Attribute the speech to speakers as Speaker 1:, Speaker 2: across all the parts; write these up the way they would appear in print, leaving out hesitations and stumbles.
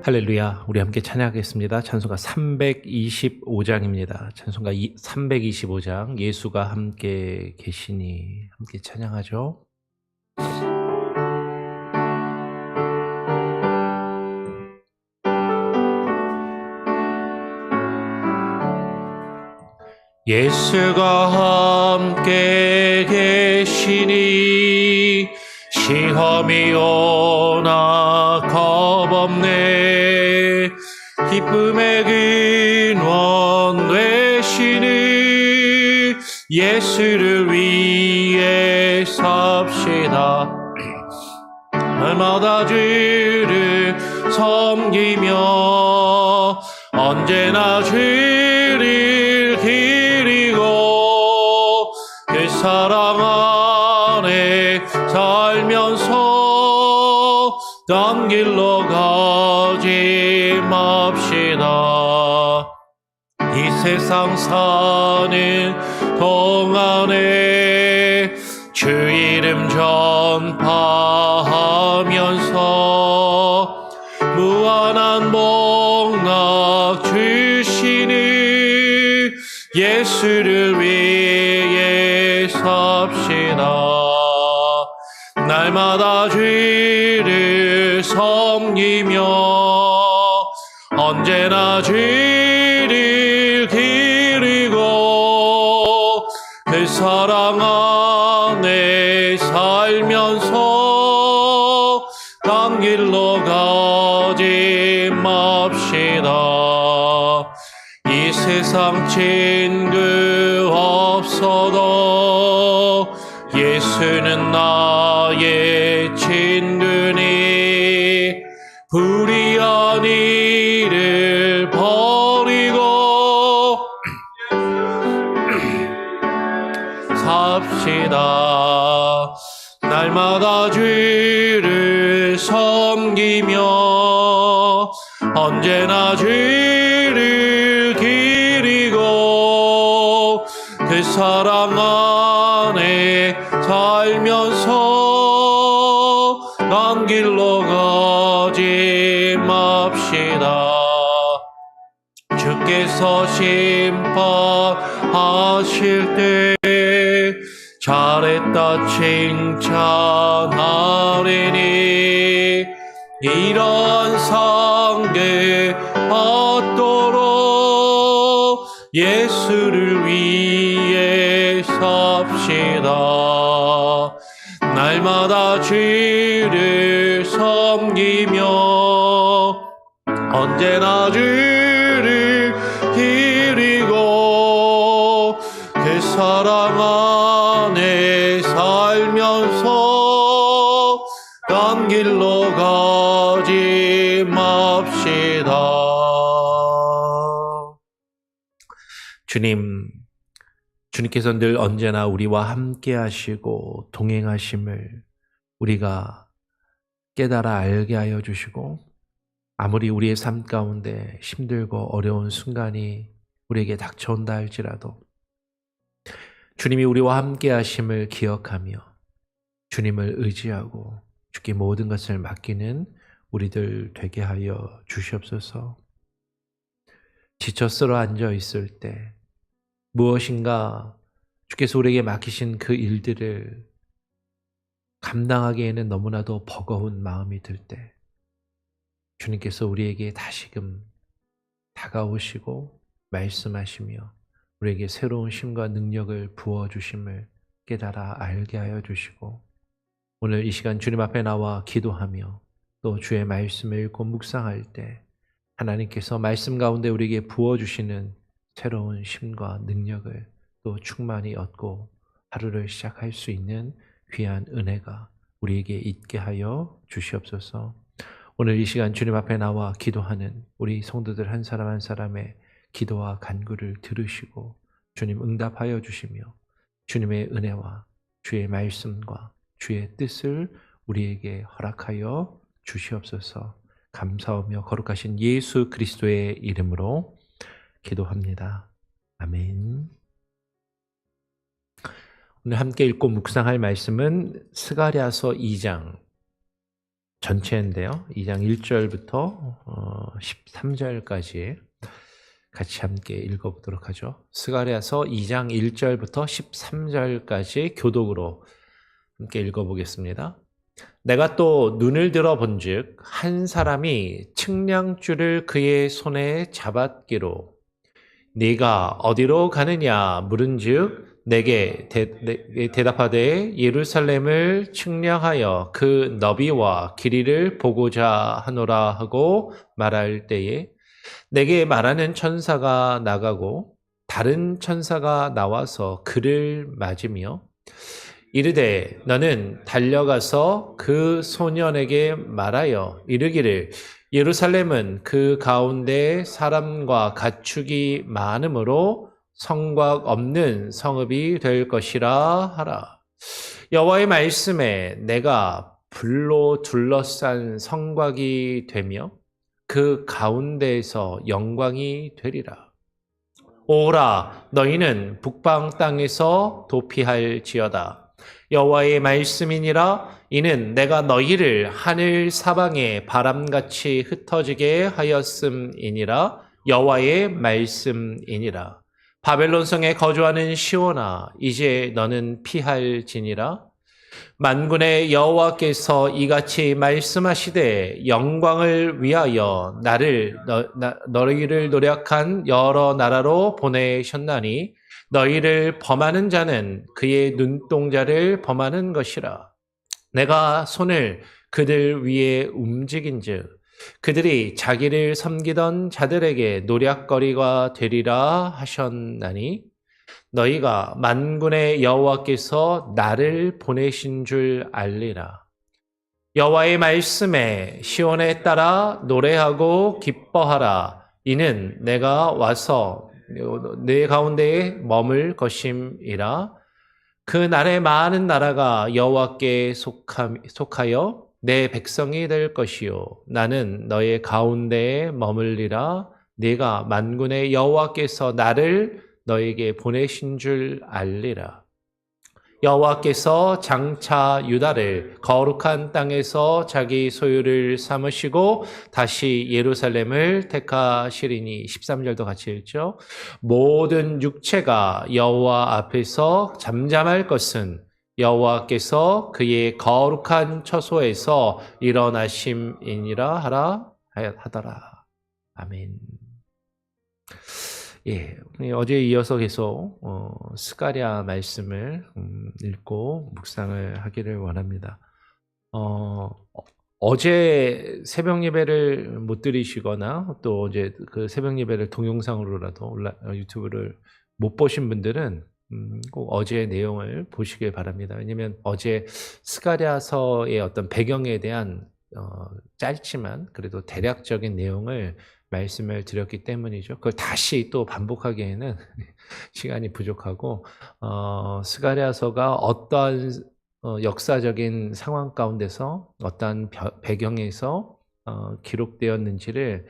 Speaker 1: 할렐루야. 우리 함께 찬양하겠습니다. 찬송가 325장입니다. 찬송가 325장 예수가 함께 계시니 함께 찬양하죠. 예수가 함께 계시니 시험이 오나 겁없네. 기쁨의 근원 되시니 예수를 위해 삽시다. 날마다 주를 섬기며 언제나 주를 기리고 그 사랑 안에 살면서 딴 길로 가지 맙시다. 이 세상 사는 동안에 주 이름 전파하면서 무한한 복락 주시니 예수를 위해 삽시다. 날마다 주를 섬기며 언제나 주를 기리고 그 사랑 안에 살면서 딴 길로 가지 맙시다. 이 세상 친구 없어도 예수는 나의 친구니 불의한 일을 버리고 삽시다. 날마다 주를 섬기며 언제나 주를 기리고 그 사랑 안에 살면서 딴 길로 가지 맙시다. 주께서 심판하실 때 잘했다 칭찬하리니 이런 상계 받도록 예수를 위해 삽시다. 날마다 주를 섬기며 언제나 주를 기리고 그 사랑 안에 살면서 딴 길로 가지 맙시다. 주님께서 늘 언제나 우리와 함께 하시고 동행하심을 우리가 깨달아 알게 하여 주시고, 아무리 우리의 삶 가운데 힘들고 어려운 순간이 우리에게 닥쳐온다 할지라도 주님이 우리와 함께 하심을 기억하며 주님을 의지하고 주께 모든 것을 맡기는 우리들 되게 하여 주시옵소서. 지쳐 쓰러 앉아 있을 때 무엇인가 주께서 우리에게 맡기신 그 일들을 감당하기에는 너무나도 버거운 마음이 들 때 주님께서 우리에게 다시금 다가오시고 말씀하시며 우리에게 새로운 힘과 능력을 부어주심을 깨달아 알게 하여 주시고, 오늘 이 시간 주님 앞에 나와 기도하며 또 주의 말씀을 읽고 묵상할 때 하나님께서 말씀 가운데 우리에게 부어주시는 새로운 힘과 능력을 또 충만히 얻고 하루를 시작할 수 있는 귀한 은혜가 우리에게 있게 하여 주시옵소서. 오늘 이 시간 주님 앞에 나와 기도하는 우리 성도들 한 사람 한 사람의 기도와 간구를 들으시고 주님 응답하여 주시며 주님의 은혜와 주의 말씀과 주의 뜻을 우리에게 허락하여 주시옵소서. 감사하며 거룩하신 예수 그리스도의 이름으로 기도합니다. 아멘. 오늘 함께 읽고 묵상할 말씀은 스가랴서 2장 전체인데요. 2장 1절부터 13절까지 같이 함께 읽어보도록 하죠. 스가랴서 2장 1절부터 13절까지 교독으로 함께 읽어보겠습니다. 내가 또 눈을 들어 본즉 한 사람이 측량줄을 그의 손에 잡았기로 네가 어디로 가느냐 물은즉 내게 대답하되 예루살렘을 측량하여 그 너비와 길이를 보고자 하노라 하고 말할 때에 내게 말하는 천사가 나가고 다른 천사가 나와서 그를 맞으며 이르되 너는 달려가서 그 소년에게 말하여 이르기를 예루살렘은 그 가운데 사람과 가축이 많으므로 성곽 없는 성읍이 될 것이라 하라. 여호와의 말씀에 내가 불로 둘러싼 성곽이 되며 그 가운데에서 영광이 되리라. 오라 너희는 북방 땅에서 도피할지어다. 여호와의 말씀이니라. 이는 내가 너희를 하늘 사방에 바람같이 흩어지게 하였음이니라. 여호와의 말씀이니라. 바벨론 성에 거주하는 시온아 이제 너는 피할지니라. 만군의 여호와께서 이같이 말씀하시되 영광을 위하여 너희를 노력한 여러 나라로 보내셨나니 너희를 범하는 자는 그의 눈동자를 범하는 것이라. 내가 손을 그들 위에 움직인즉 그들이 자기를 섬기던 자들에게 노략거리가 되리라 하셨나니 너희가 만군의 여호와께서 나를 보내신 줄 알리라. 여호와의 말씀에 시온에 따라 노래하고 기뻐하라. 이는 내가 와서 내 가운데에 머물 것임이라. 그 날에 많은 나라가 여호와께 속하여 내 백성이 될 것이요 나는 너의 가운데에 머물리라. 네가 만군의 여호와께서 나를 너에게 보내신 줄 알리라. 여호와께서 장차 유다를 거룩한 땅에서 자기 소유를 삼으시고 다시 예루살렘을 택하시리니 13절도 같이 읽죠. 모든 육체가 여호와 앞에서 잠잠할 것은 여호와께서 그의 거룩한 처소에서 일어나심이니라 하더라. 아멘. 예, 어제에 이어서 계속 스가랴 말씀을 읽고 묵상을 하기를 원합니다. 어제 새벽 예배를 못 드리시거나 또 어제 그 새벽 예배를 동영상으로라도 유튜브를 못 보신 분들은 꼭 어제의 내용을 보시길 바랍니다. 왜냐하면 어제 스가랴서의 어떤 배경에 대한 짧지만 그래도 대략적인 내용을 말씀을 드렸기 때문이죠. 그걸 다시 또 반복하기에는 시간이 부족하고 스가랴서가 어떠한 역사적인 상황 가운데서 어떠한 배경에서 기록되었는지를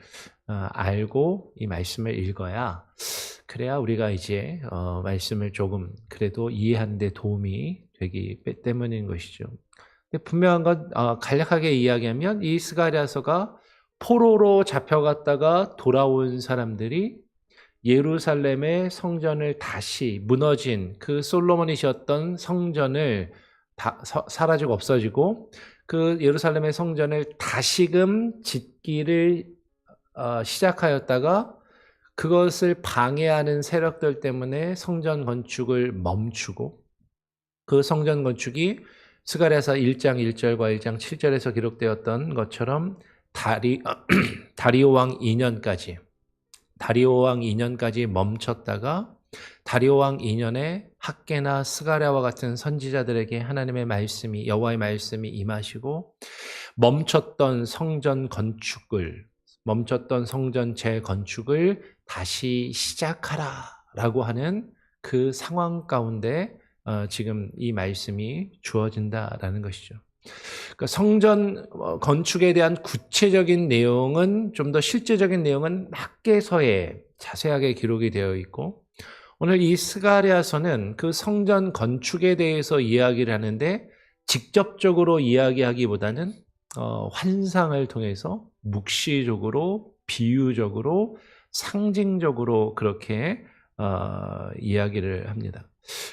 Speaker 1: 알고 이 말씀을 읽어야 그래야 우리가 이제 말씀을 조금 그래도 이해하는 데 도움이 되기 때문인 것이죠. 근데 분명한 건 간략하게 이야기하면 이 스가랴서가 포로로 잡혀갔다가 돌아온 사람들이 예루살렘의 성전을 다시 무너진 그 솔로몬이 지었던 성전을 사라지고 없어지고 그 예루살렘의 성전을 다시금 짓기를 시작하였다가 그것을 방해하는 세력들 때문에 성전 건축을 멈추고 그 성전 건축이 스가랴서 1장 1절과 1장 7절에서 기록되었던 것처럼 다리오 왕 2년까지 멈췄다가 다리오 왕 2년에 학개나 스가랴와 같은 선지자들에게 하나님의 말씀이 여호와의 말씀이 임하시고 멈췄던 성전 재건축을 다시 시작하라라고 하는 그 상황 가운데 지금 이 말씀이 주어진다라는 것이죠. 그러니까 성전 건축에 대한 구체적인 내용은 좀 더 실제적인 내용은 학개서에 자세하게 기록이 되어 있고 오늘 이 스가랴서는 그 성전 건축에 대해서 이야기를 하는데 직접적으로 이야기하기보다는 환상을 통해서 묵시적으로, 비유적으로, 상징적으로 그렇게 이야기를 합니다.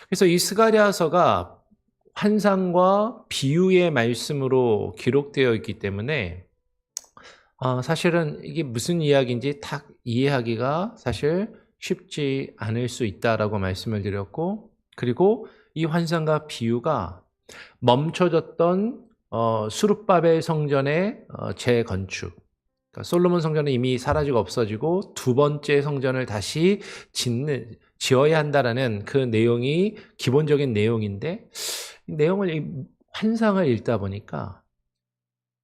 Speaker 1: 그래서 이 스가랴서가 환상과 비유의 말씀으로 기록되어 있기 때문에 사실은 이게 무슨 이야기인지 딱 이해하기가 사실 쉽지 않을 수 있다라고 말씀을 드렸고, 그리고 이 환상과 비유가 멈춰졌던 수룹바벨 성전의 재건축, 그러니까 솔로몬 성전은 이미 사라지고 없어지고 두 번째 성전을 다시 지어야 한다라는 그 내용이 기본적인 내용인데, 이 환상을 읽다 보니까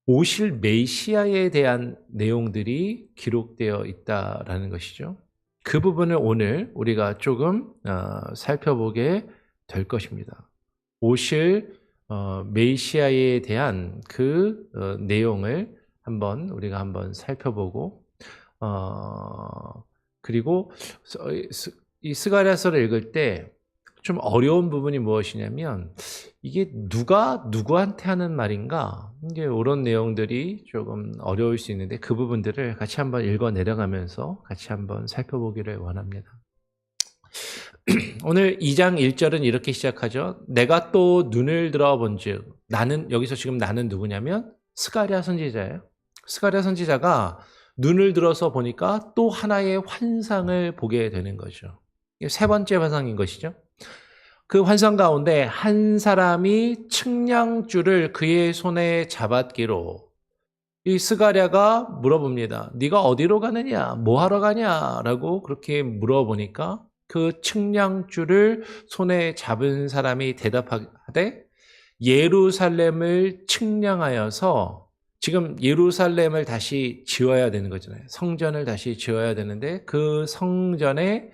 Speaker 1: 오실 메시아에 대한 내용들이 기록되어 있다라는 것이죠. 그 부분을 오늘 우리가 조금 살펴보게 될 것입니다. 오실 메시아에 대한 그 내용을 우리가 한번 살펴보고, 그리고 이 스가랴서를 읽을 때 좀 어려운 부분이 무엇이냐면, 이게 누가 누구한테 하는 말인가, 이제 이런 내용들이 조금 어려울 수 있는데, 그 부분들을 같이 한번 읽어 내려가면서 같이 한번 살펴보기를 원합니다. 오늘 2장 1절은 이렇게 시작하죠. 내가 또 눈을 들어본즉, 여기서 지금 나는 누구냐면 스가랴 선지자예요. 스가랴 선지자가 눈을 들어서 보니까 또 하나의 환상을 보게 되는 거죠. 이게 세 번째 환상인 것이죠. 그 환상 가운데 한 사람이 측량줄을 그의 손에 잡았기로, 이 스가랴가 물어봅니다. 네가 어디로 가느냐? 뭐 하러 가냐? 라고 그렇게 물어보니까 그 측량줄을 손에 잡은 사람이 대답하되, 예루살렘을 측량하여서, 지금 예루살렘을 다시 지어야 되는 거잖아요. 성전을 다시 지어야 되는데 그 성전의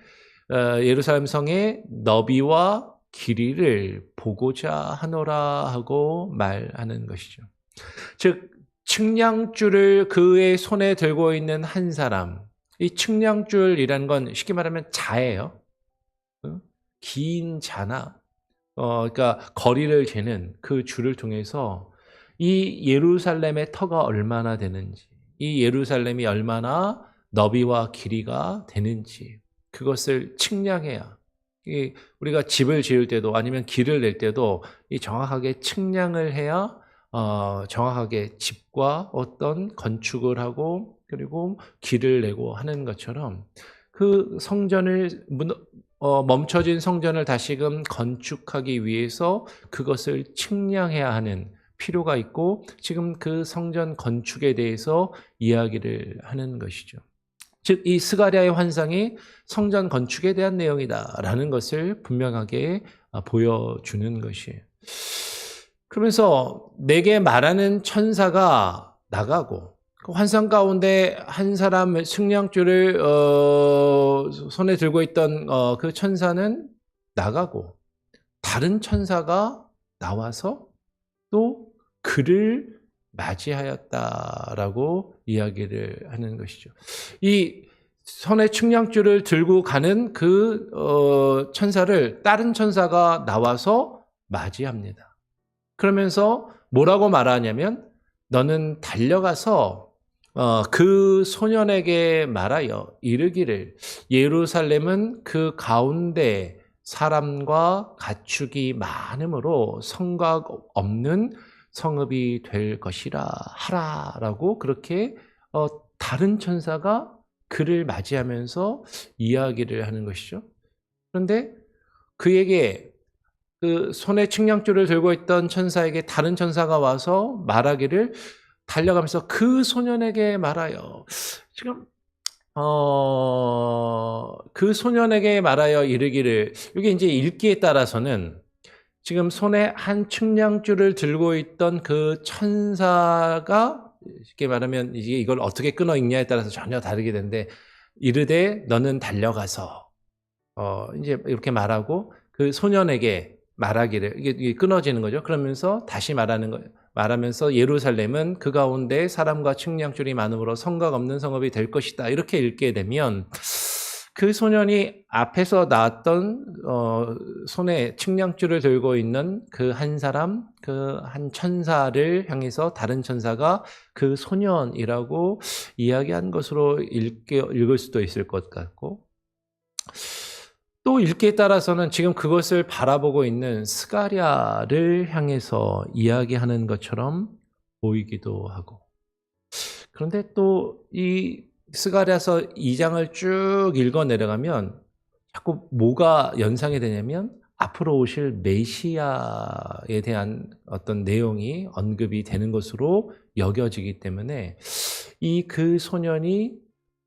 Speaker 1: 예루살렘 성의 너비와 길이를 보고자 하노라 하고 말하는 것이죠. 즉 측량줄을 그의 손에 들고 있는 한 사람, 이 측량줄이라는 건 쉽게 말하면 자예요. 긴 자나 그러니까 거리를 재는 그 줄을 통해서 이 예루살렘의 터가 얼마나 되는지, 이 예루살렘이 얼마나 너비와 길이가 되는지, 그것을 측량해야, 우리가 집을 지을 때도 아니면 길을 낼 때도 이 정확하게 측량을 해야 정확하게 집과 어떤 건축을 하고 그리고 길을 내고 하는 것처럼, 그 성전을 멈춰진 성전을 다시금 건축하기 위해서 그것을 측량해야 하는 필요가 있고, 지금 그 성전 건축에 대해서 이야기를 하는 것이죠. 즉 이 스가랴의 환상이 성전 건축에 대한 내용이다라는 것을 분명하게 보여주는 것이에요. 그러면서 내게 말하는 천사가 나가고, 그 환상 가운데 한 사람 측량줄을 손에 들고 있던 그 천사는 나가고, 다른 천사가 나와서 또 그를 맞이하였다라고 이야기를 하는 것이죠. 이 손에 측량줄을 들고 가는 그 천사를 다른 천사가 나와서 맞이합니다. 그러면서 뭐라고 말하냐면, 너는 달려가서 그 소년에게 말하여 이르기를, 예루살렘은 그 가운데 사람과 가축이 많음으로 성곽 없는 성읍이 될 것이라 하라라고, 그렇게 다른 천사가 그를 맞이하면서 이야기를 하는 것이죠. 그런데 그에게, 그 손에 측량줄을 들고 있던 천사에게 다른 천사가 와서 말하기를, 달려가면서 그 소년에게 말하여, 지금 그 소년에게 말하여 이르기를, 이게 이제 읽기에 따라서는 지금 손에 한 측량줄을 들고 있던 그 천사가, 쉽게 말하면 이걸 어떻게 끊어 읽냐에 따라서 전혀 다르게 되는데, 이르되 너는 달려가서, 이제 이렇게 말하고 그 소년에게 말하기를, 이게 끊어지는 거죠. 그러면서 다시 말하면서 예루살렘은 그 가운데 사람과 측량줄이 많음으로 성곽 없는 성읍이 될 것이다, 이렇게 읽게 되면, 그 소년이 앞에서 나왔던 손에 측량줄을 들고 있는 그 한 사람, 그 한 천사를 향해서 다른 천사가 그 소년이라고 이야기한 것으로 읽을 수도 있을 것 같고, 또 읽기에 따라서는 지금 그것을 바라보고 있는 스가랴를 향해서 이야기하는 것처럼 보이기도 하고, 그런데 또 이 스가랴서 2장을 쭉 읽어 내려가면 자꾸 뭐가 연상이 되냐면 앞으로 오실 메시아에 대한 어떤 내용이 언급이 되는 것으로 여겨지기 때문에 이 그 소년이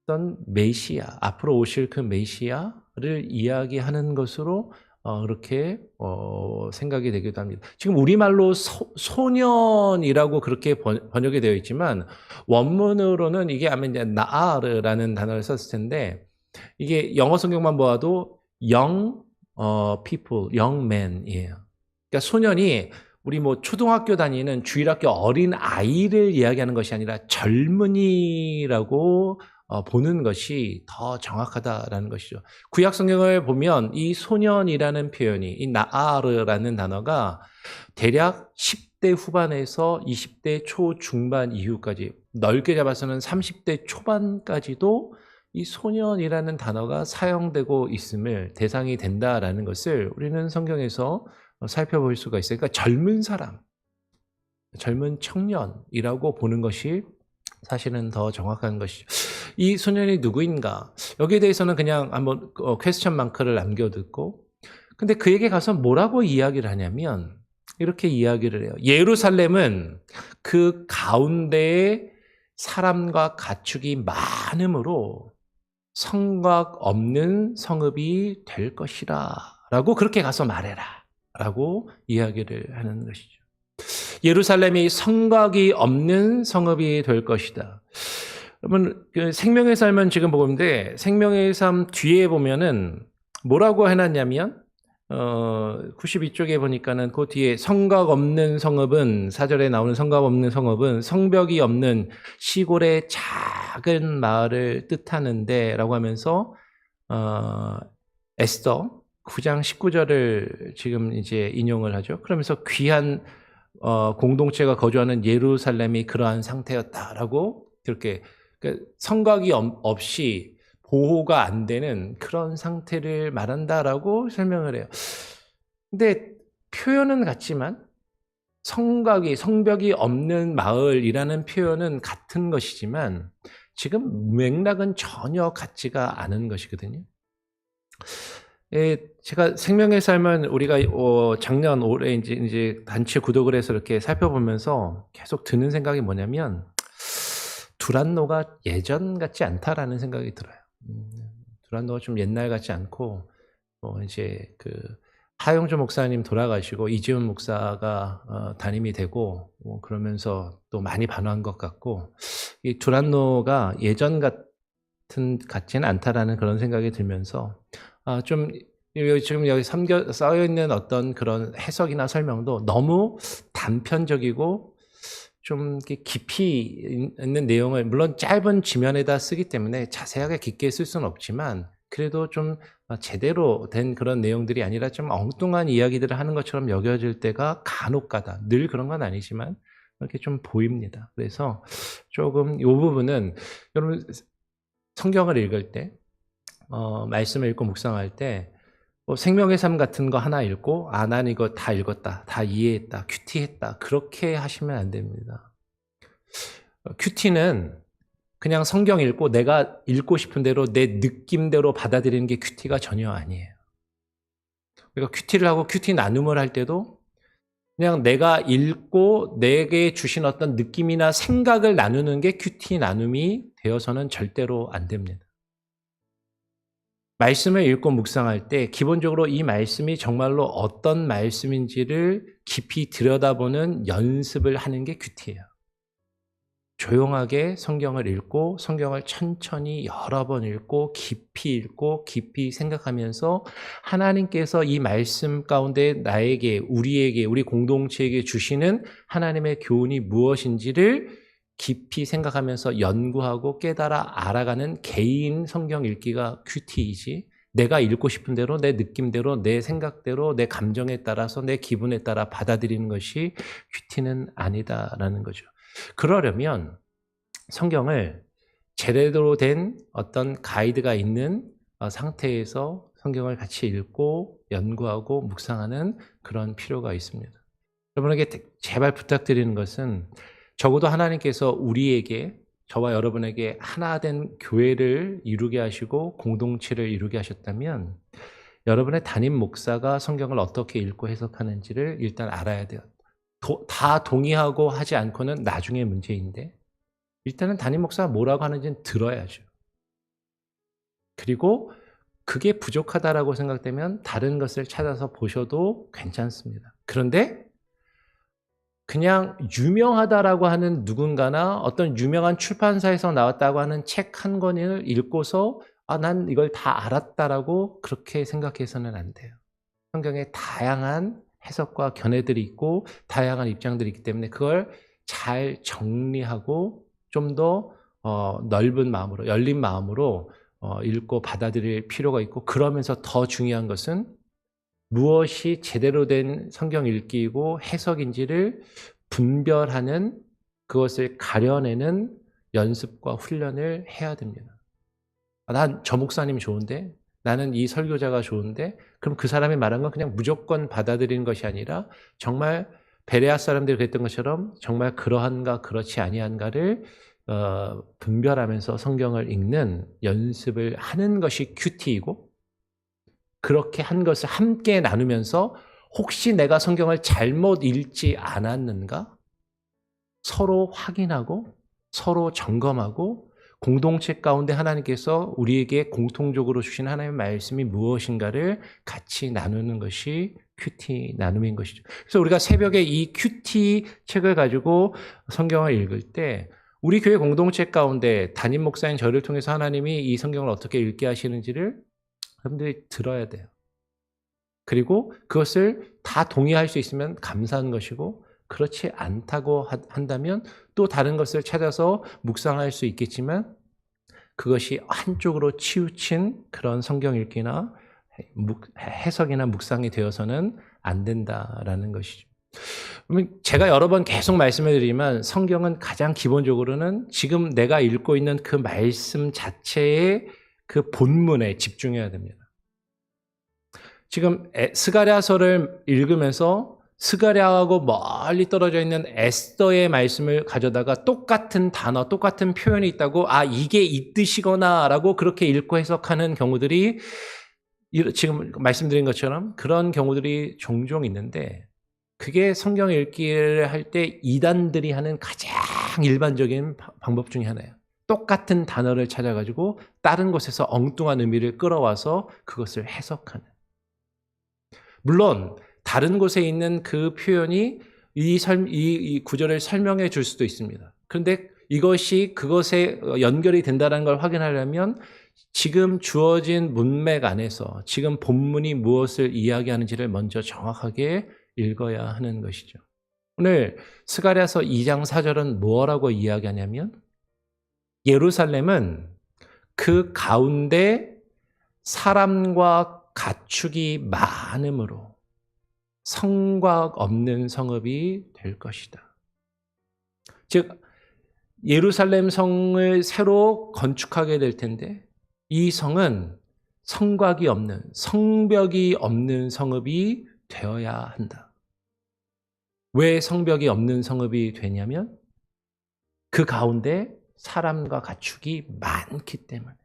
Speaker 1: 어떤 메시아, 앞으로 오실 그 메시아를 이야기하는 것으로 그렇게 생각이 되기도 합니다. 지금 우리말로 소년이라고 그렇게 번역이 되어 있지만 원문으로는 이게 아마 이제 나아르라는 단어를 썼을 텐데, 이게 영어 성경만 보아도 young people, young men이에요. 그러니까 소년이 우리 뭐 초등학교 다니는 주일학교 어린 아이를 이야기하는 것이 아니라 젊은이라고 보는 것이 더 정확하다라는 것이죠. 구약 성경을 보면 이 소년이라는 표현이, 이 나아르라는 단어가 대략 10대 후반에서 20대 초중반 이후까지, 넓게 잡아서는 30대 초반까지도 이 소년이라는 단어가 사용되고 있음을, 대상이 된다라는 것을 우리는 성경에서 살펴볼 수가 있어요. 그러니까 젊은 사람, 젊은 청년이라고 보는 것이 사실은 더 정확한 것이죠. 이 소년이 누구인가? 여기에 대해서는 그냥 한번 퀘스천 마크를 남겨두고, 근데 그에게 가서 뭐라고 이야기를 하냐면 이렇게 이야기를 해요. 예루살렘은 그 가운데에 사람과 가축이 많음으로 성곽 없는 성읍이 될 것이라 라고 그렇게 가서 말해라 라고 이야기를 하는 것이죠. 예루살렘이 성곽이 없는 성읍이 될 것이다. 여러분, 생명의 삶은 지금 보고 있는데, 생명의 삶 뒤에 보면은 뭐라고 해놨냐면 92쪽에 보니까는 그 뒤에 성곽 없는 성읍은, 4절에 나오는 성곽 없는 성읍은 성벽이 없는 시골의 작은 마을을 뜻하는데 라고 하면서 에스더 9장 19절을 지금 이제 인용을 하죠. 그러면서 귀한 공동체가 거주하는 예루살렘이 그러한 상태였다라고, 그렇게 성곽이 없이 보호가 안 되는 그런 상태를 말한다라고 설명을 해요. 근데 표현은 같지만 성벽이 없는 마을이라는 표현은 같은 것이지만 지금 맥락은 전혀 같지가 않은 것이거든요. 제가 생명의 삶은 우리가 작년 올해 이제 단체 구독을 해서 이렇게 살펴보면서 계속 드는 생각이 뭐냐면, 두란노가 예전 같지 않다라는 생각이 들어요. 두란노가 좀 옛날 같지 않고, 이제 그 하용조 목사님 돌아가시고 이지훈 목사가 담임이 되고, 그러면서 또 많이 변한 것 같고, 이 두란노가 예전 같지는 않다라는 그런 생각이 들면서, 좀 지금 여기 쌓여 있는 어떤 그런 해석이나 설명도 너무 단편적이고 좀 깊이 있는 내용을, 물론 짧은 지면에다 쓰기 때문에 자세하게 깊게 쓸 수는 없지만 그래도 좀 제대로 된 그런 내용들이 아니라 좀 엉뚱한 이야기들을 하는 것처럼 여겨질 때가 간혹가다, 늘 그런 건 아니지만 이렇게 좀 보입니다. 그래서 조금 이 부분은 여러분 성경을 읽을 때, 말씀을 읽고 묵상할 때 생명의 삶 같은 거 하나 읽고 난 이거 다 읽었다, 다 이해했다, 큐티했다, 그렇게 하시면 안 됩니다. 큐티는 그냥 성경 읽고 내가 읽고 싶은 대로 내 느낌대로 받아들이는 게 큐티가 전혀 아니에요. 그러니까 큐티를 하고 큐티 나눔을 할 때도 그냥 내가 읽고 내게 주신 어떤 느낌이나 생각을 나누는 게 큐티 나눔이 되어서는 절대로 안 됩니다. 말씀을 읽고 묵상할 때 기본적으로 이 말씀이 정말로 어떤 말씀인지를 깊이 들여다보는 연습을 하는 게 큐티예요. 조용하게 성경을 읽고 성경을 천천히 여러 번 읽고 깊이 생각하면서 하나님께서 이 말씀 가운데 나에게, 우리에게, 우리 공동체에게 주시는 하나님의 교훈이 무엇인지를 깊이 생각하면서 연구하고 깨달아 알아가는 개인 성경 읽기가 큐티이지, 내가 읽고 싶은 대로 내 느낌대로 내 생각대로 내 감정에 따라서 내 기분에 따라 받아들이는 것이 큐티는 아니다라는 거죠. 그러려면 성경을 제대로 된 어떤 가이드가 있는 상태에서 성경을 같이 읽고 연구하고 묵상하는 그런 필요가 있습니다. 여러분에게 제발 부탁드리는 것은, 적어도 하나님께서 우리에게, 저와 여러분에게 하나된 교회를 이루게 하시고 공동체를 이루게 하셨다면 여러분의 담임 목사가 성경을 어떻게 읽고 해석하는지를 일단 알아야 돼요. 다 동의하고 하지 않고는 나중에 문제인데, 일단은 담임 목사가 뭐라고 하는지는 들어야죠. 그리고 그게 부족하다라고 생각되면 다른 것을 찾아서 보셔도 괜찮습니다. 그런데 그냥 유명하다라고 하는 누군가나 어떤 유명한 출판사에서 나왔다고 하는 책 한 권을 읽고서 난 이걸 다 알았다라고 그렇게 생각해서는 안 돼요. 성경에 다양한 해석과 견해들이 있고 다양한 입장들이 있기 때문에 그걸 잘 정리하고 좀 더 넓은 마음으로, 열린 마음으로 읽고 받아들일 필요가 있고, 그러면서 더 중요한 것은 무엇이 제대로 된 성경 읽기이고 해석인지를 분별하는, 그것을 가려내는 연습과 훈련을 해야 됩니다. 난 저 목사님 좋은데, 나는 이 설교자가 좋은데, 그럼 그 사람이 말한 건 그냥 무조건 받아들이는 것이 아니라 정말 베레아 사람들이 그랬던 것처럼 정말 그러한가 그렇지 아니한가를 분별하면서 성경을 읽는 연습을 하는 것이 큐티이고, 그렇게 한 것을 함께 나누면서 혹시 내가 성경을 잘못 읽지 않았는가 서로 확인하고 서로 점검하고, 공동체 가운데 하나님께서 우리에게 공통적으로 주신 하나님의 말씀이 무엇인가를 같이 나누는 것이 큐티 나눔인 것이죠. 그래서 우리가 새벽에 이 큐티 책을 가지고 성경을 읽을 때 우리 교회 공동체 가운데 담임 목사인 저를 통해서 하나님이 이 성경을 어떻게 읽게 하시는지를 여러분들이 들어야 돼요. 그리고 그것을 다 동의할 수 있으면 감사한 것이고, 그렇지 않다고 한다면 또 다른 것을 찾아서 묵상할 수 있겠지만, 그것이 한쪽으로 치우친 그런 성경 읽기나 해석이나 묵상이 되어서는 안 된다라는 것이죠. 제가 여러 번 계속 말씀을 드리지만, 성경은 가장 기본적으로는 지금 내가 읽고 있는 그 말씀 자체의 그 본문에 집중해야 됩니다. 지금 스가랴서를 읽으면서 스가랴하고 멀리 떨어져 있는 에스더의 말씀을 가져다가 똑같은 단어, 똑같은 표현이 있다고 이게 이 뜻이거나라고 그렇게 읽고 해석하는 경우들이, 지금 말씀드린 것처럼 그런 경우들이 종종 있는데, 그게 성경 읽기를 할 때 이단들이 하는 가장 일반적인 방법 중에 하나예요. 똑같은 단어를 찾아가지고 다른 곳에서 엉뚱한 의미를 끌어와서 그것을 해석하는. 물론 다른 곳에 있는 그 표현이 이 구절을 설명해 줄 수도 있습니다. 그런데 이것이 그것에 연결이 된다는 걸 확인하려면 지금 주어진 문맥 안에서 지금 본문이 무엇을 이야기하는지를 먼저 정확하게 읽어야 하는 것이죠. 오늘 스가랴서 2장 4절은 뭐라고 이야기하냐면, 예루살렘은 그 가운데 사람과 가축이 많음으로 성곽 없는 성읍이 될 것이다. 즉 예루살렘 성을 새로 건축하게 될 텐데, 이 성은 성곽이 없는, 성벽이 없는 성읍이 되어야 한다. 왜 성벽이 없는 성읍이 되냐면 그 가운데 사람과 가축이 많기 때문에,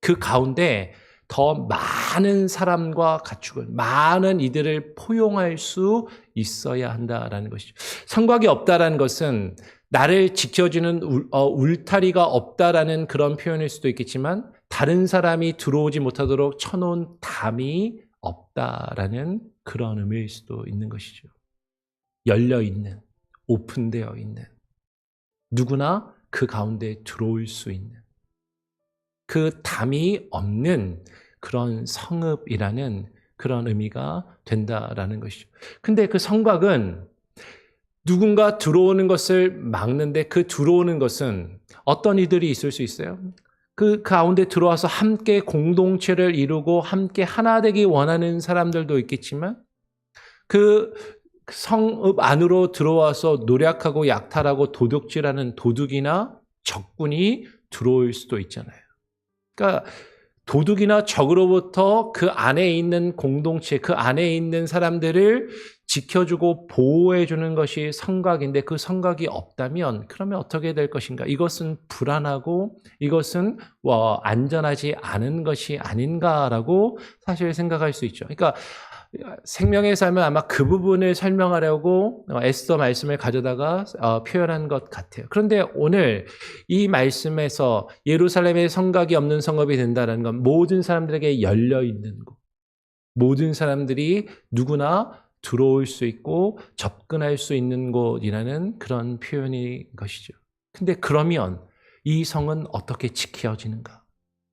Speaker 1: 그 가운데 더 많은 사람과 가축을, 많은 이들을 포용할 수 있어야 한다라는 것이죠. 성곽이 없다라는 것은 나를 지켜주는 울타리가 없다라는 그런 표현일 수도 있겠지만, 다른 사람이 들어오지 못하도록 쳐놓은 담이 없다라는 그런 의미일 수도 있는 것이죠. 열려있는, 오픈되어 있는, 누구나 그 가운데 들어올 수 있는, 그 담이 없는 그런 성읍이라는 그런 의미가 된다라는 것이죠. 근데 그 성곽은 누군가 들어오는 것을 막는데 그 들어오는 것은 어떤 이들이 있을 수 있어요? 그 가운데 들어와서 함께 공동체를 이루고 함께 하나 되기 원하는 사람들도 있겠지만 그 성읍 안으로 들어와서 노력하고 약탈하고 도둑질하는 도둑이나 적군이 들어올 수도 있잖아요. 그러니까 도둑이나 적으로부터 그 안에 있는 공동체, 그 안에 있는 사람들을 지켜주고 보호해주는 것이 성곽인데 그 성곽이 없다면 그러면 어떻게 될 것인가? 이것은 불안하고 이것은 안전하지 않은 것이 아닌가라고 사실 생각할 수 있죠. 그러니까 생명의 삶은 아마 그 부분을 설명하려고 에스더 말씀을 가져다가 표현한 것 같아요. 그런데 오늘 이 말씀에서 예루살렘의 성곽이 없는 성읍이 된다는 건 모든 사람들에게 열려 있는 곳, 모든 사람들이 누구나 들어올 수 있고 접근할 수 있는 곳이라는 그런 표현인 것이죠. 근데 그러면 이 성은 어떻게 지켜지는가?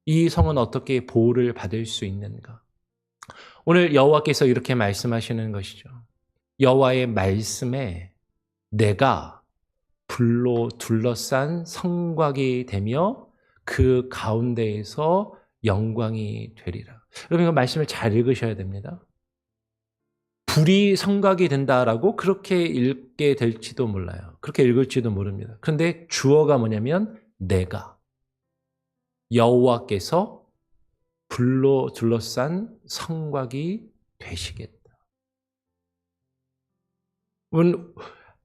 Speaker 1: 이 성은 어떻게 보호를 받을 수 있는가? 오늘 여호와께서 이렇게 말씀하시는 것이죠. 여호와의 말씀에 내가 불로 둘러싼 성곽이 되며 그 가운데에서 영광이 되리라. 여러분, 이 말씀을 잘 읽으셔야 됩니다. 불이 성곽이 된다라고 그렇게 읽게 될지도 몰라요. 그렇게 읽을지도 모릅니다. 그런데 주어가 뭐냐면 내가, 여호와께서 불로 둘러싼 성곽이 되시겠다.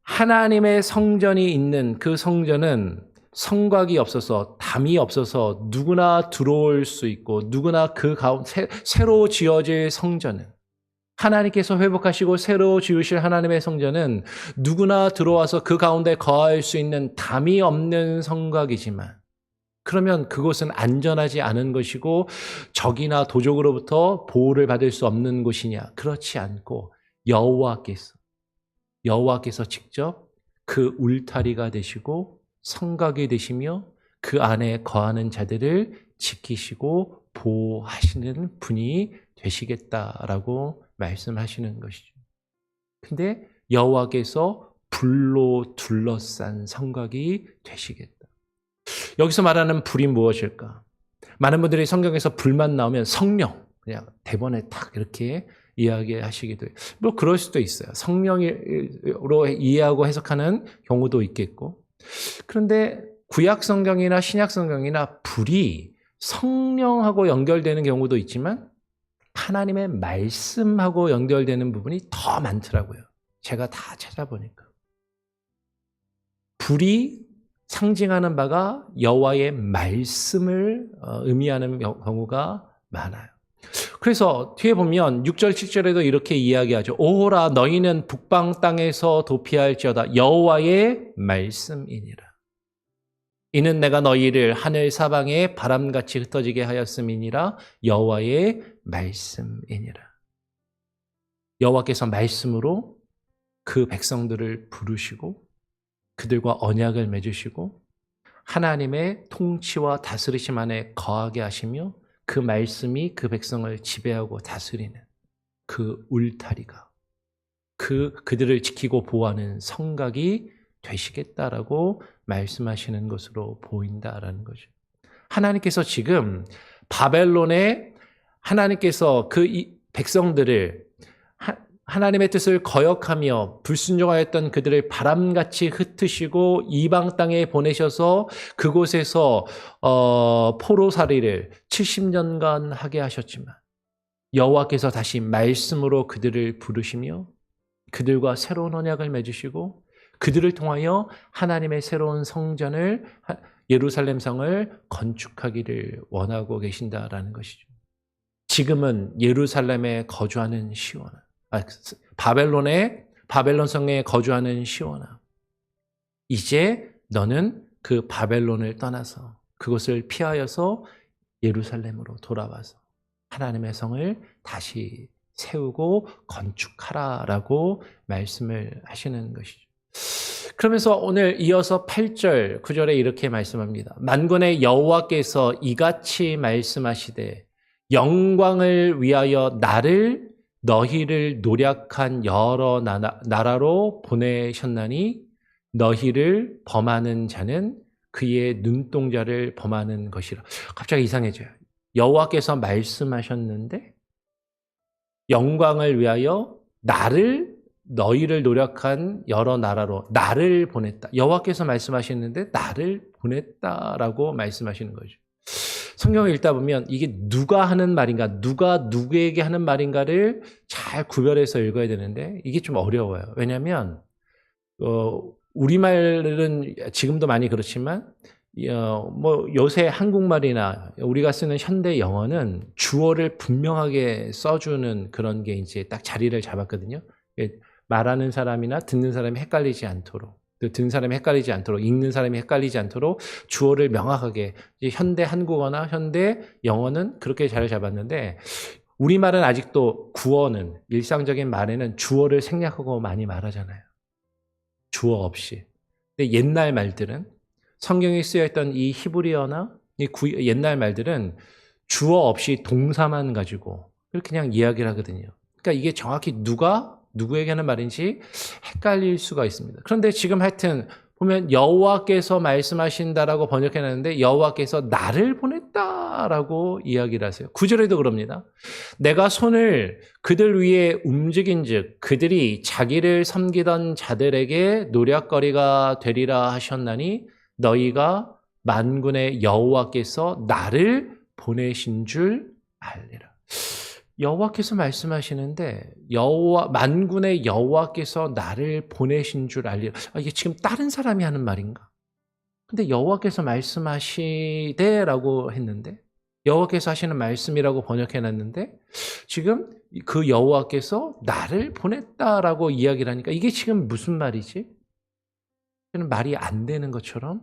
Speaker 1: 하나님의 성전이 있는 그 성전은 성곽이 없어서 담이 없어서 누구나 들어올 수 있고 누구나 그 가운데 새로 지어질 성전은 하나님께서 회복하시고 새로 지으실 하나님의 성전은 누구나 들어와서 그 가운데 거할 수 있는 담이 없는 성곽이지만 그러면 그곳은 안전하지 않은 것이고 적이나 도적으로부터 보호를 받을 수 없는 곳이냐? 그렇지 않고 여호와께서 직접 그 울타리가 되시고 성곽이 되시며 그 안에 거하는 자들을 지키시고 보호하시는 분이 되시겠다라고 말씀하시는 것이죠. 근데 여호와께서 불로 둘러싼 성곽이 되시겠다. 여기서 말하는 불이 무엇일까? 많은 분들이 성경에서 불만 나오면 성령, 그냥 대본에 딱 이렇게 이야기하시기도 해요. 뭐 그럴 수도 있어요. 성령으로 이해하고 해석하는 경우도 있겠고. 그런데 구약 성경이나 신약 성경이나 불이 성령하고 연결되는 경우도 있지만 하나님의 말씀하고 연결되는 부분이 더 많더라고요. 제가 다 찾아보니까. 불이 상징하는 바가 여호와의 말씀을 의미하는 경우가 많아요. 그래서 뒤에 보면 6절, 7절에도 이렇게 이야기하죠. 오호라 너희는 북방 땅에서 도피할지어다 여호와의 말씀이니라. 이는 내가 너희를 하늘 사방에 바람같이 흩어지게 하였음이니라 여호와의 말씀이니라. 여호와께서 말씀으로 그 백성들을 부르시고 그들과 언약을 맺으시고 하나님의 통치와 다스리심 안에 거하게 하시며 그 말씀이 그 백성을 지배하고 다스리는 그 울타리가 그들을 지키고 보호하는 성곽이 되시겠다라고 말씀하시는 것으로 보인다라는 거죠. 하나님께서 지금 바벨론에 하나님께서 그 백성들을 하나님의 뜻을 거역하며 불순종하였던 그들을 바람같이 흩으시고 이방 땅에 보내셔서 그곳에서 포로살이를 70년간 하게 하셨지만 여호와께서 다시 말씀으로 그들을 부르시며 그들과 새로운 언약을 맺으시고 그들을 통하여 하나님의 새로운 성전을 예루살렘 성을 건축하기를 원하고 계신다라는 것이죠. 지금은 예루살렘에 거주하는 시온아, 바벨론 성에 거주하는 시온아, 이제 너는 그 바벨론을 떠나서 그것을 피하여서 예루살렘으로 돌아와서 하나님의 성을 다시 세우고 건축하라라고 말씀을 하시는 것이죠. 그러면서 오늘 이어서 8절, 9절에 이렇게 말씀합니다. 만군의 여호와께서 이같이 말씀하시되 영광을 위하여 나를 너희를 노력한 여러 나라로 보내셨나니 너희를 범하는 자는 그의 눈동자를 범하는 것이라. 갑자기 이상해져요. 여호와께서 말씀하셨는데 영광을 위하여 너희를 노력한 여러 나라로 나를 보냈다. 여호와께서 말씀하시는데 나를 보냈다라고 말씀하시는 거죠. 성경을 읽다 보면 이게 누가 하는 말인가, 누가 누구에게 하는 말인가를 잘 구별해서 읽어야 되는데 이게 좀 어려워요. 왜냐하면 우리말은 지금도 많이 그렇지만 요새 한국말이나 우리가 쓰는 현대 영어는 주어를 분명하게 써주는 그런 게 이제 딱 자리를 잡았거든요. 말하는 사람이나 듣는 사람이 헷갈리지 않도록, 듣는 사람이 헷갈리지 않도록, 읽는 사람이 헷갈리지 않도록 주어를 명확하게, 현대 한국어나 현대 영어는 그렇게 자리 잡았는데 우리말은 아직도 구어는, 일상적인 말에는 주어를 생략하고 많이 말하잖아요. 주어 없이. 근데 옛날 말들은, 성경에 쓰여있던 이 히브리어나 옛날 말들은 주어 없이 동사만 가지고 그냥 이야기를 하거든요. 그러니까 이게 정확히 누구에게 하는 말인지 헷갈릴 수가 있습니다. 그런데 지금 하여튼 보면 여호와께서 말씀하신다라고 번역해놨는데 여호와께서 나를 보냈다라고 이야기를 하세요. 9절에도 그럽니다. 내가 손을 그들 위에 움직인즉 그들이 자기를 섬기던 자들에게 노략거리가 되리라 하셨나니 너희가 만군의 여호와께서 나를 보내신 줄 알리라. 여호와께서 말씀하시는데 만군의 여호와께서 나를 보내신 줄 알리라. 이게 지금 다른 사람이 하는 말인가? 근데 여호와께서 말씀하시되라고 했는데 여호와께서 하시는 말씀이라고 번역해놨는데 지금 그 여호와께서 나를 보냈다라고 이야기를 하니까 이게 지금 무슨 말이지? 말이 안 되는 것처럼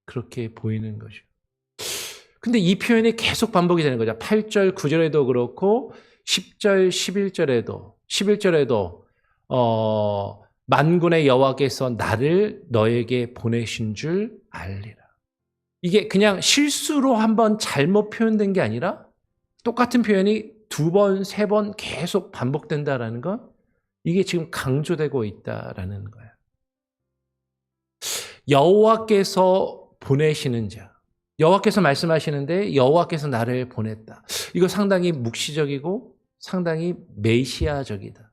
Speaker 1: 그렇게 보이는 거죠. 근데 이 표현이 계속 반복이 되는 거죠. 8절, 9절에도 그렇고 10절, 11절에도 만군의 여호와께서 나를 너에게 보내신 줄 알리라. 이게 그냥 실수로 한번 잘못 표현된 게 아니라 똑같은 표현이 2번, 3번 계속 반복된다라는 건 이게 지금 강조되고 있다라는 거예요. 여호와께서 보내시는 자. 여호와께서 말씀하시는데 여호와께서 나를 보냈다. 이거 상당히 묵시적이고 상당히 메시아적이다.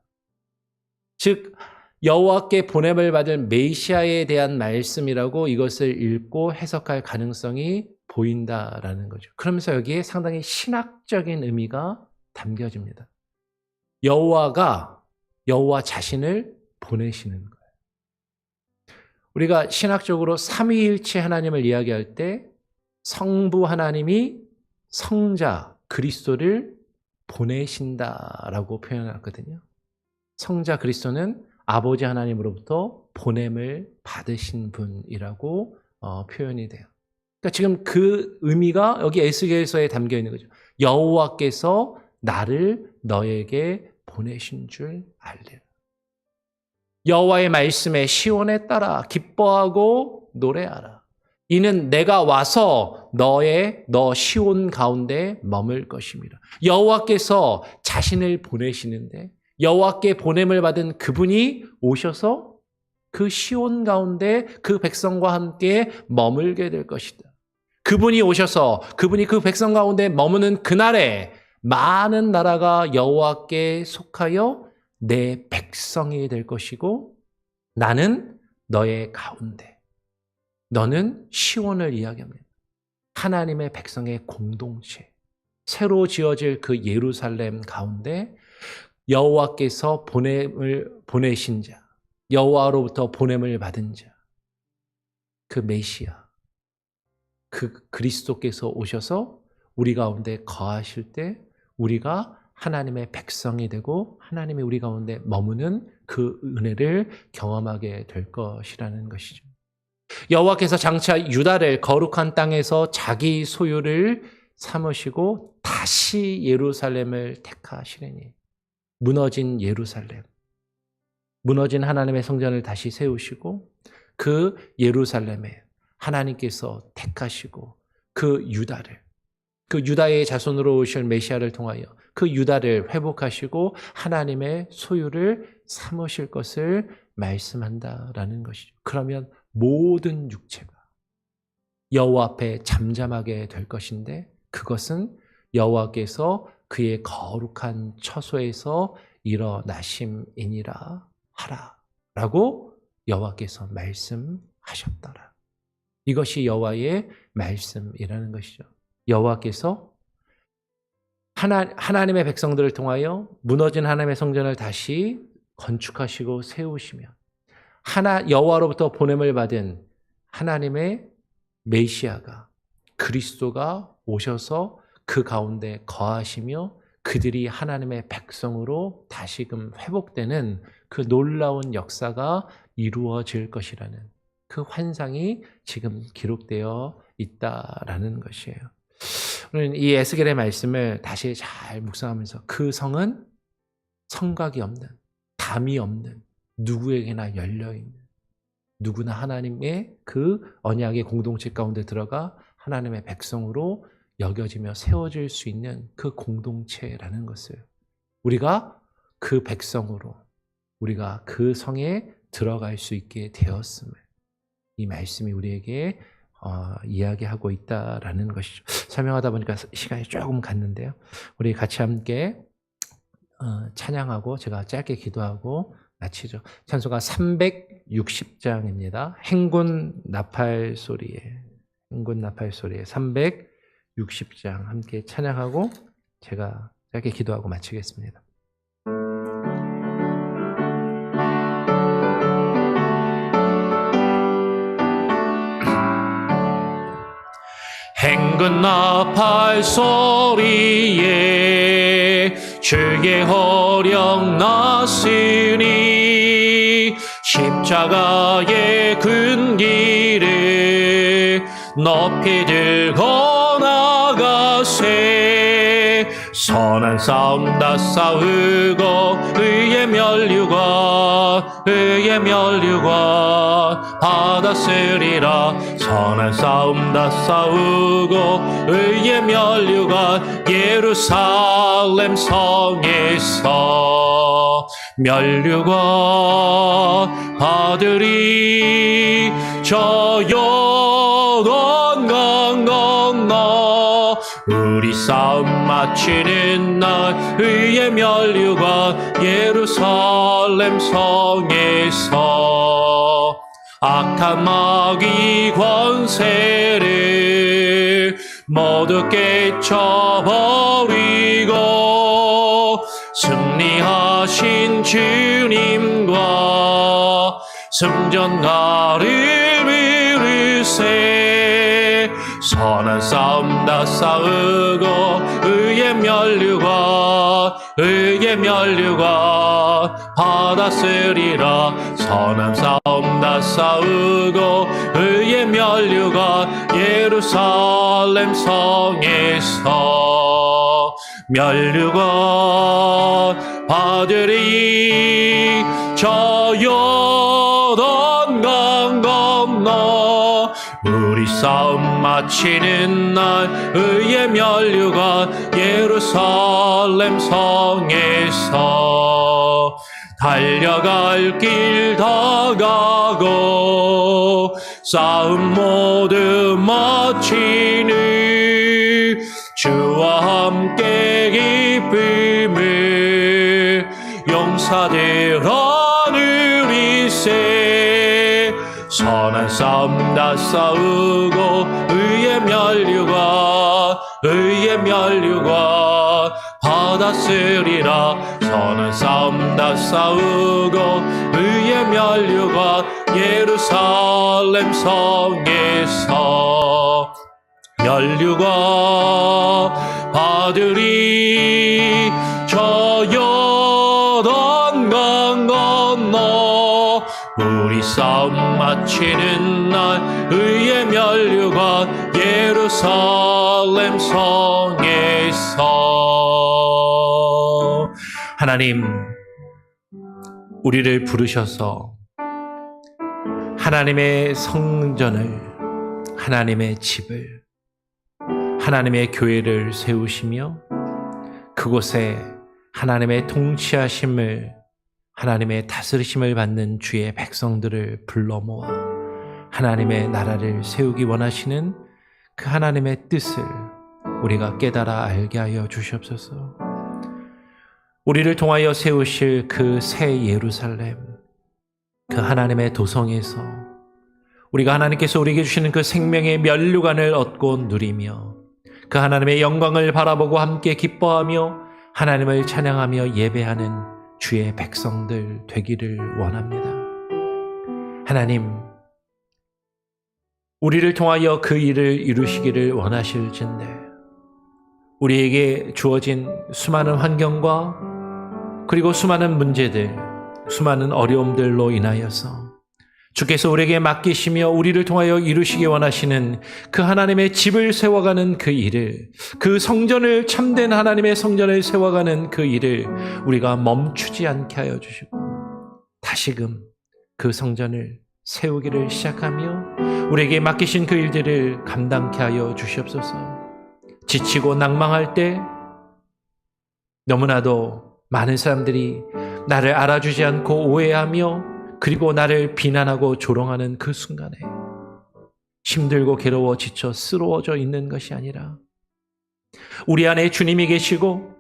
Speaker 1: 즉 여호와께 보냄을 받을 메시아에 대한 말씀이라고 이것을 읽고 해석할 가능성이 보인다라는 거죠. 그러면서 여기에 상당히 신학적인 의미가 담겨집니다. 여호와 자신을 보내시는 거예요. 우리가 신학적으로 삼위일체 하나님을 이야기할 때 성부 하나님이 성자 그리스도를 보내신다라고 표현하거든요. 성자 그리스도는 아버지 하나님으로부터 보냄을 받으신 분이라고 표현이 돼요. 그러니까 지금 그 의미가 여기 에스겔서에 담겨 있는 거죠. 여호와께서 나를 너에게 보내신 줄 알리라. 여호와의 말씀에 시온에 따라 기뻐하고 노래하라. 이는 내가 와서 너 시온 가운데 머물 것입니다. 여호와께서 자신을 보내시는데 여호와께 보냄을 받은 그분이 오셔서 그 시온 가운데 그 백성과 함께 머물게 될 것이다. 그분이 오셔서 그분이 그 백성 가운데 머무는 그날에 많은 나라가 여호와께 속하여 내 백성이 될 것이고 나는 너의 가운데. 너는 시온을 이야기합니다. 하나님의 백성의 공동체. 새로 지어질 그 예루살렘 가운데 여호와께서 보내신 자, 여호와로부터 보냄을 받은 자, 그 메시아, 그 그리스도께서 오셔서 우리 가운데 거하실 때 우리가 하나님의 백성이 되고 하나님이 우리 가운데 머무는 그 은혜를 경험하게 될 것이라는 것이죠. 여호와께서 장차 유다를 거룩한 땅에서 자기 소유를 삼으시고 다시 예루살렘을 택하시리니 무너진 예루살렘, 무너진 하나님의 성전을 다시 세우시고 그 예루살렘에 하나님께서 택하시고 그 유다의 자손으로 오실 메시아를 통하여 그 유다를 회복하시고 하나님의 소유를 삼으실 것을 말씀한다라는 것이죠. 그러면 모든 육체가 여호와 앞에 잠잠하게 될 것인데 그것은 여호와께서 그의 거룩한 처소에서 일어나심이니라 하라라고 여호와께서 말씀하셨더라. 이것이 여호와의 말씀이라는 것이죠. 여호와께서 하나님의 백성들을 통하여 무너진 하나님의 성전을 다시 건축하시고 세우시며 여호와로부터 보냄을 받은 하나님의 메시아가 그리스도가 오셔서 그 가운데 거하시며 그들이 하나님의 백성으로 다시금 회복되는 그 놀라운 역사가 이루어질 것이라는 그 환상이 지금 기록되어 있다라는 것이에요. 우리는 이 에스겔의 말씀을 다시 잘 묵상하면서 그 성은 성곽이 없는, 담이 없는, 누구에게나 열려있는, 누구나 하나님의 그 언약의 공동체 가운데 들어가 하나님의 백성으로 여겨지며 세워질 수 있는 그 공동체라는 것을 우리가 그 백성으로 우리가 그 성에 들어갈 수 있게 되었음을 이 말씀이 우리에게 이야기하고 있다라는 것이죠. 설명하다 보니까 시간이 조금 갔는데요. 우리 같이 함께 찬양하고 제가 짧게 기도하고 마치죠. 찬송가 360장입니다. 행군 나팔 소리에 360장 함께 찬양하고 제가 짧게 기도하고 마치겠습니다. 행군 나팔 소리에 주의 호령 나으니 십자가의 근기를 높이 들고 나가세 선한 싸움 다 싸우고 의의 면류관 받았으리라 선한 싸움 다 싸우고 의의 면류관 예루살렘 성에서 면류관 받으리 저 요단 강 건너 우리 싸움 마치는 날 의의 면류관 예루살렘 성에서 악한 마귀 권세를 모두 깨쳐버리고 승리하신 주님과 승전가를 부르세 선한 싸움 다 싸우고 의의 면류관 받았으리라 선한 싸움 다 싸우고 의의 면류관 예루살렘 성에서 면류관 받으리 저 요단 강 건너 우리 싸움 마치는 날 의의 면류관 예루살렘 성에서 달려갈 길 다 가고 싸움 모두 마치니 주와 함께 기쁨을 용사들 하늘이세 선한 싸움 다 싸우고 의의 면류관 받았으리라 선한 싸움 다 싸우고 의의 면류관 예루살렘 성에서 면류관 받으리 저 요단 강 건너 우리 싸움 마치는 날 의의 면류관 예루살렘 성에서 하나님 우리를 부르셔서 하나님의 성전을 하나님의 집을 하나님의 교회를 세우시며 그곳에 하나님의 통치하심을, 하나님의 다스리심을 받는 주의 백성들을 불러 모아 하나님의 나라를 세우기 원하시는 그 하나님의 뜻을 우리가 깨달아 알게 하여 주시옵소서. 우리를 통하여 세우실 그 새 예루살렘, 그 하나님의 도성에서 우리가 하나님께서 우리에게 주시는 그 생명의 면류관을 얻고 누리며 그 하나님의 영광을 바라보고 함께 기뻐하며 하나님을 찬양하며 예배하는 주의 백성들 되기를 원합니다. 하나님, 우리를 통하여 그 일을 이루시기를 원하실진데 우리에게 주어진 수많은 환경과 그리고 수많은 문제들, 수많은 어려움들로 인하여서 주께서 우리에게 맡기시며 우리를 통하여 이루시기 원하시는 그 하나님의 집을 세워가는 그 일을, 그 성전을, 참된 하나님의 성전을 세워가는 그 일을 우리가 멈추지 않게 하여 주시고 다시금 그 성전을 세우기를 시작하며 우리에게 맡기신 그 일들을 감당케 하여 주시옵소서. 지치고 낭망할 때 너무나도 많은 사람들이 나를 알아주지 않고 오해하며 그리고 나를 비난하고 조롱하는 그 순간에 힘들고 괴로워 지쳐 쓰러워져 있는 것이 아니라 우리 안에 주님이 계시고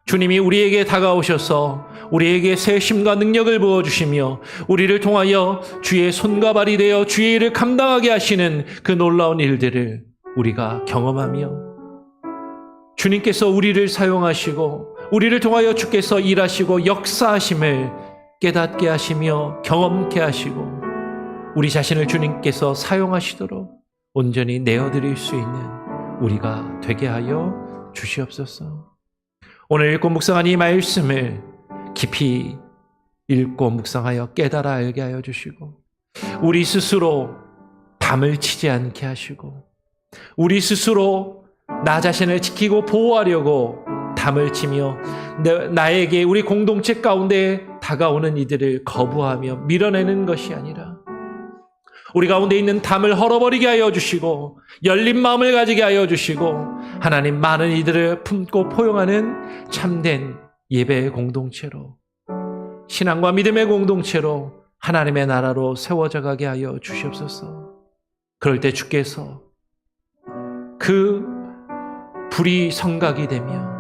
Speaker 1: 주님이 우리에게 다가오셔서 우리에게 새 힘과 능력을 부어주시며 우리를 통하여 주의 손과 발이 되어 주의 일을 감당하게 하시는 그 놀라운 일들을 우리가 경험하며 주님께서 우리를 사용하시고 우리를 통하여 주께서 일하시고 역사하심을 깨닫게 하시며 경험케 하시고 우리 자신을 주님께서 사용하시도록 온전히 내어드릴 수 있는 우리가 되게 하여 주시옵소서. 오늘 읽고 묵상한 이 말씀을 깊이 읽고 묵상하여 깨달아 알게 하여 주시고 우리 스스로 담을 치지 않게 하시고 우리 스스로 나 자신을 지키고 보호하려고 담을 치며 나에게 우리 공동체 가운데 다가오는 이들을 거부하며 밀어내는 것이 아니라 우리 가운데 있는 담을 헐어버리게 하여 주시고 열린 마음을 가지게 하여 주시고 하나님 많은 이들을 품고 포용하는 참된 예배의 공동체로 신앙과 믿음의 공동체로 하나님의 나라로 세워져 가게 하여 주시옵소서. 그럴 때 주께서 그 불이 성각이 되며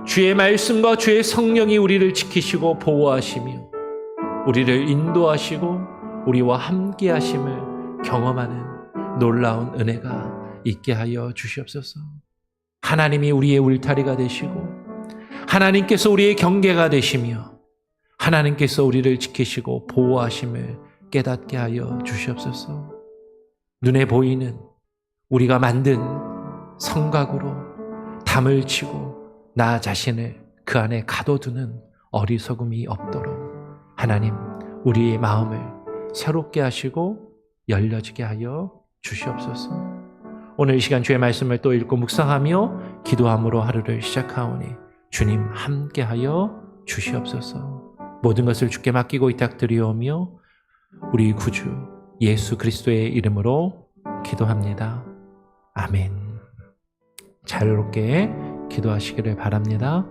Speaker 1: 주의 말씀과 주의 성령이 우리를 지키시고 보호하시며 우리를 인도하시고 우리와 함께 하심을 경험하는 놀라운 은혜가 있게 하여 주시옵소서. 하나님이 우리의 울타리가 되시고 하나님께서 우리의 경계가 되시며 하나님께서 우리를 지키시고 보호하심을 깨닫게 하여 주시옵소서. 눈에 보이는 우리가 만든 성곽으로 담을 치고 나 자신을 그 안에 가둬두는 어리석음이 없도록 하나님 우리의 마음을 새롭게 하시고 열려지게 하여 주시옵소서. 오늘 이 시간 주의 말씀을 또 읽고 묵상하며 기도함으로 하루를 시작하오니 주님 함께하여 주시옵소서. 모든 것을 주께 맡기고 위탁드리오며 우리 구주 예수 그리스도의 이름으로 기도합니다. 아멘. 자유롭게 기도하시기를 바랍니다.